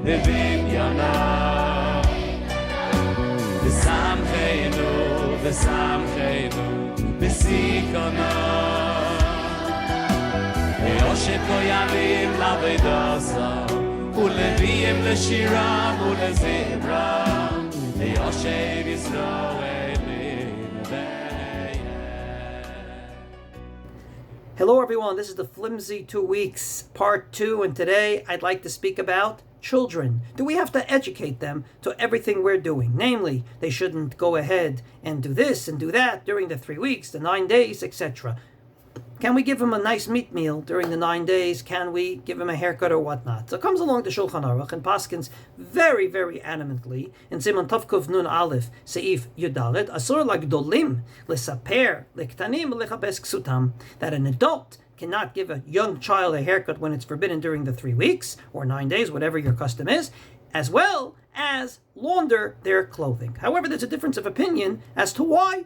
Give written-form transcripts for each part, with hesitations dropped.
בבניינה ושמחנו בסיכונה ויושבו ימים לעבודה זו ולביאים לשירה ולזמרה ויושב ישראל Hello everyone, this is the Flimsy 2 weeks, part 2, and today I'd like to speak about children. Do we have to educate them to everything we're doing? Namely, they shouldn't go ahead and do this and do that during the 3 weeks, the 9 days, etc. Can we give them a nice meat meal during the 9 days? Can we give them a haircut or whatnot? So it comes along the Shulchan Aruch and paskins very, very animately in Siman Tavkuf Nun Aleph Seif Yudalet Asur Lagdolim Lesaper Lektanim Lechabes Ksutam, that an adult cannot give a young child a haircut when it's forbidden during the 3 weeks or 9 days, whatever your custom is, as well as launder their clothing. However, there's a difference of opinion as to why.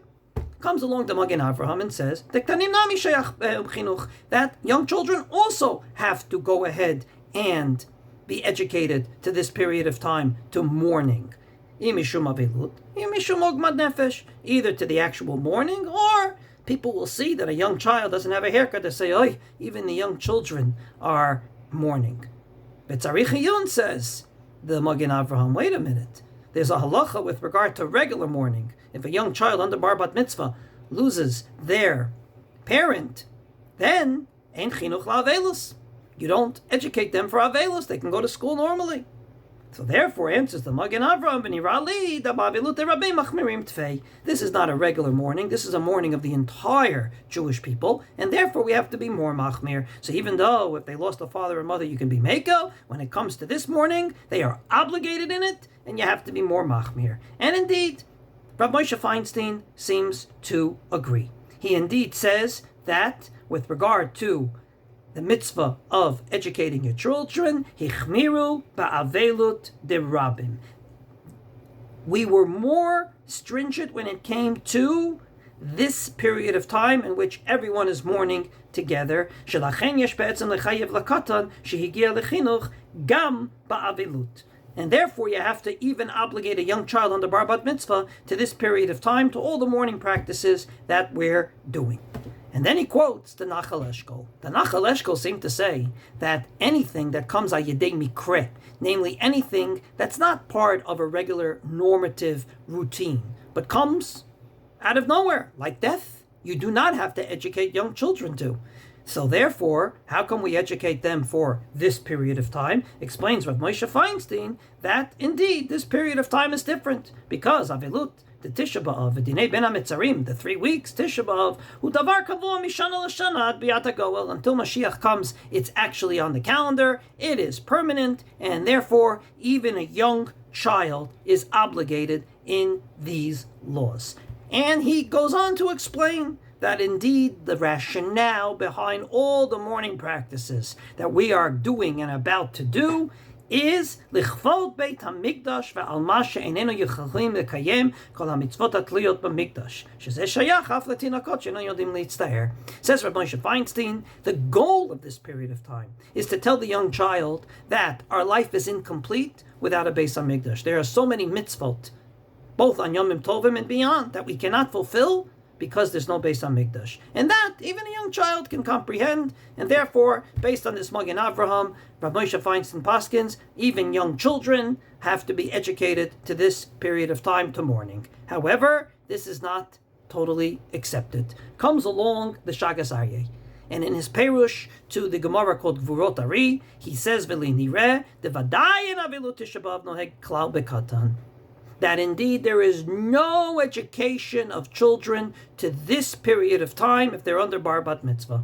Comes along the Magen Avraham and says that young children also have to go ahead and be educated to this period of time, to mourning. Either to the actual mourning, or people will see that a young child doesn't have a haircut, they say, "Oy, even the young children are mourning." But Tzarich says, the Magen Avraham, wait a minute. There's a halacha with regard to regular mourning. If a young child under bar bat mitzvah loses their parent, then ein chinuch la'avelus. You don't educate them for avelus. They can go to school normally. So therefore, answers the Magen Avraham, this is not a regular mourning. This is a mourning of the entire Jewish people, and therefore we have to be more machmir. So even though if they lost a father or mother, you can be meko, when it comes to this mourning, they are obligated in it, and you have to be more machmir. And indeed, Rav Moshe Feinstein seems to agree. He indeed says that with regard to the mitzvah of educating your children, hichmiru ba'avelut derabim. We were more stringent when it came to this period of time in which everyone is mourning together. Shelachen yesh be'etzem lechayev lakatan shehigia lechinuch gam ba'avelut. And therefore you have to even obligate a young child under bar bat mitzvah to this period of time, to all the mourning practices that we're doing. And then he quotes the Nachal Eshkol. The Nachal Eshkol seemed to say that anything that comes ayedei mikre, namely anything that's not part of a regular normative routine, but comes out of nowhere, like death, you do not have to educate young children to. So therefore, how can we educate them for this period of time? Explains Rav Moshe Feinstein that indeed this period of time is different, because Avilut, the Tisha B'Av, Dinei Ben HaMetzarim, the 3 weeks, Tisha B'Av, Udavar Kavua Mishana L'Shana Ad B'Yat HaGoel, until Mashiach comes, it's actually on the calendar, it is permanent, and therefore even a young child is obligated in these laws. And he goes on to explain that indeed the rationale behind all the mourning practices that we are doing and about to do is lichvod Beit HaMikdash ve'al ma she'einenu yichalim lekayem kol hamitzvot hatliyot b'mikdash shezeh shayach af letinakot she'eno yodim litztaher. Says Rabbi Moshe Feinstein, the goal of this period of time is to tell the young child that our life is incomplete without a Beis HaMikdash. There are so many mitzvot, both on Yomim Tovim and beyond, that we cannot fulfill because there's no Beis HaMikdash. And that even a young child can comprehend, and therefore, based on this Magen Avraham, Rav Moshe Feinstein Paskins, even young children have to be educated to this period of time, to mourning. However, this is not totally accepted. Comes along the Shagas Aryeh, and in his Perush to the Gemara called Gvurot Ari, he says, V'li nireh, devadayin avilut Tisha B'Av noheg klal bekatan, that indeed there is no education of children to this period of time if they're under bar bat mitzvah.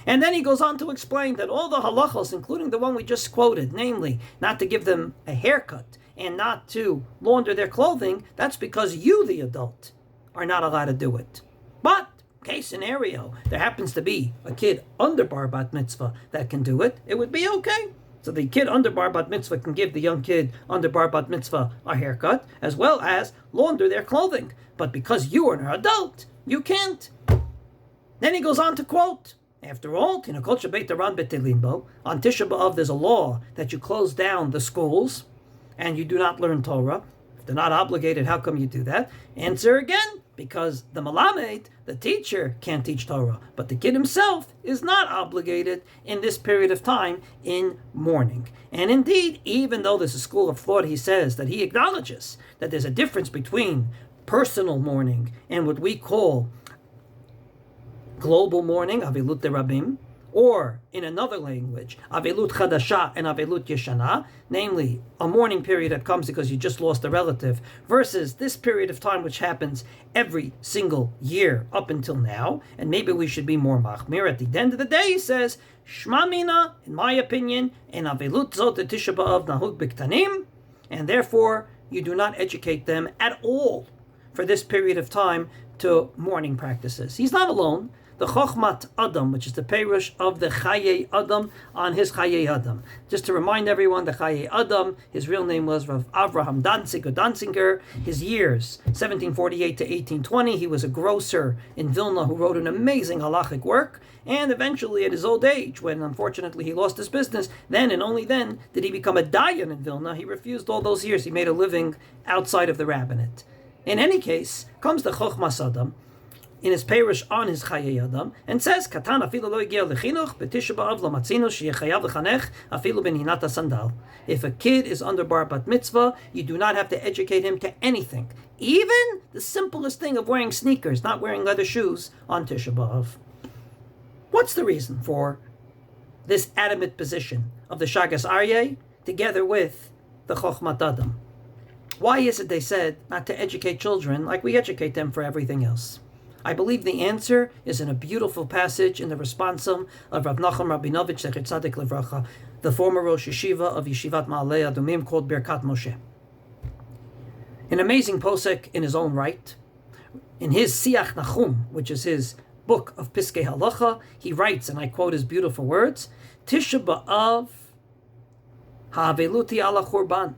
And then he goes on to explain that all the halachos, including the one we just quoted, namely not to give them a haircut and not to launder their clothing, that's because you, the adult, are not allowed to do it. But case scenario, there happens to be a kid under bar bat mitzvah that can do it, it would be okay. So the kid under bar bat mitzvah can give the young kid under bar bat mitzvah a haircut, as well as launder their clothing. But because you are an adult, you can't. Then he goes on to quote After all, on Tisha B'Av, there's a law that you close down the schools and you do not learn Torah. If they're not obligated, how come you do that? Answer again, because the Malamed, the teacher, can't teach Torah, but the kid himself is not obligated in this period of time in mourning. And indeed, even though there's a school of thought, he says that he acknowledges that there's a difference between personal mourning and what we call global mourning, Avelut Derabim, or in another language, Avelut Chadasha and Avelut Yeshana, namely a mourning period that comes because you just lost a relative, versus this period of time which happens every single year up until now, and maybe we should be more machmir. At the end of the day, he says, Shma Mina, in my opinion, and Avelut Zot Tisha B'Av Nahug B'Ktanim, and therefore you do not educate them at all for this period of time to mourning practices. He's not alone. The Chochmat Adam, which is the Perush of the Chaye Adam on his Chaye Adam. Just to remind everyone, the Chaye Adam, his real name was Rav Avraham Danziger. His years, 1748 to 1820, he was a grocer in Vilna who wrote an amazing halachic work. And eventually, at his old age, when unfortunately he lost his business, then and only then did he become a dayan in Vilna. He refused all those years. He made a living outside of the rabbinate. In any case, comes the Chochmas Adam in his parish on his Chaye Adam, and says, Katan afilu lo igia lechinuch, b'tisha b'av lo matzinu sheyechayav lechanech afilu b'ninata sandal. If a kid is under bar bat mitzvah, you do not have to educate him to anything, even the simplest thing of wearing sneakers, not wearing leather shoes on Tisha B'Av. What's the reason for this adamant position of the Shagas Aryeh together with the Chochmat Adam? Why is it they said not to educate children like we educate them for everything else? I believe the answer is in a beautiful passage in the responsum of Rav Nachum Rabinovich Zecher Tzadik Livracha, the former Rosh Yeshiva of Yeshivat Ma'alei Adumim, called Birkat Moshe. An amazing posek in his own right. In his Siach Nachum, which is his book of Piskei Halacha, he writes, and I quote his beautiful words, Tisha B'Av Ha'aveluti ala Churban.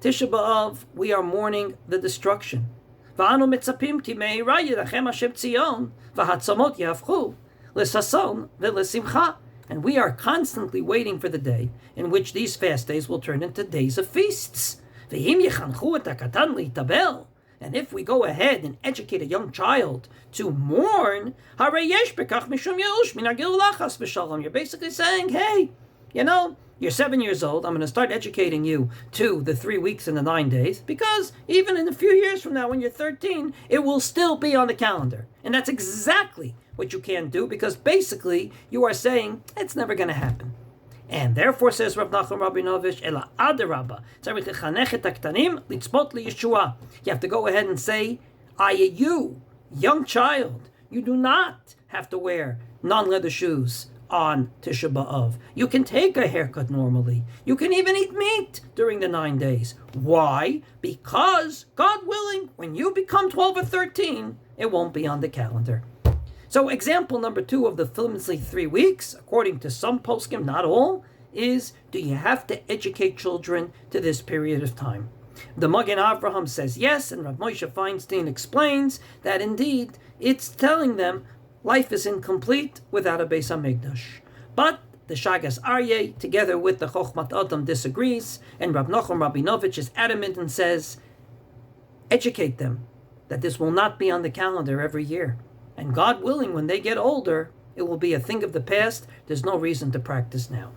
Tisha B'Av, we are mourning the destruction. V'anu mitzapim timeira yirachem Hashem Tzion v'hatzamot yavchu l'sason v'lesimcha. And we are constantly waiting for the day in which these fast days will turn into days of feasts. V'him yechanchu et hakatan li'tabel. And if we go ahead and educate a young child to mourn, harei yesh bekach mishum yeush min hagil lachas v'shalom. You're basically saying, hey, you're 7 years old. I'm going to start educating you to the 3 weeks and the 9 days, because even in a few years from now, when you're 13, it will still be on the calendar. And that's exactly what you can't do, because basically you are saying it's never going to happen. And therefore, says Rav Nachum Rabinovich, Ela adarabba, tzarich lechanech et haktanim litzpot liyeshua. You have to go ahead and say, you, young child, you do not have to wear non-leather shoes on Tisha B'Av. You can take a haircut normally. You can even eat meat during the 9 days. Why? Because, God willing, when you become 12 or 13, it won't be on the calendar. So example number 2 of the Flimsy 3 weeks, according to some poskim, not all, is, do you have to educate children to this period of time? The Magen Avraham says yes, and Rav Moshe Feinstein explains that indeed it's telling them life is incomplete without a Beis HaMikdash. But the Shagas Aryeh, together with the Chochmat Adam, disagrees, and Rav Nachum Rabinovich is adamant and says, educate them that this will not be on the calendar every year. And God willing, when they get older, it will be a thing of the past. There's no reason to practice now.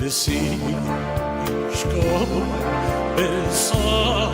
V'si shko b'sar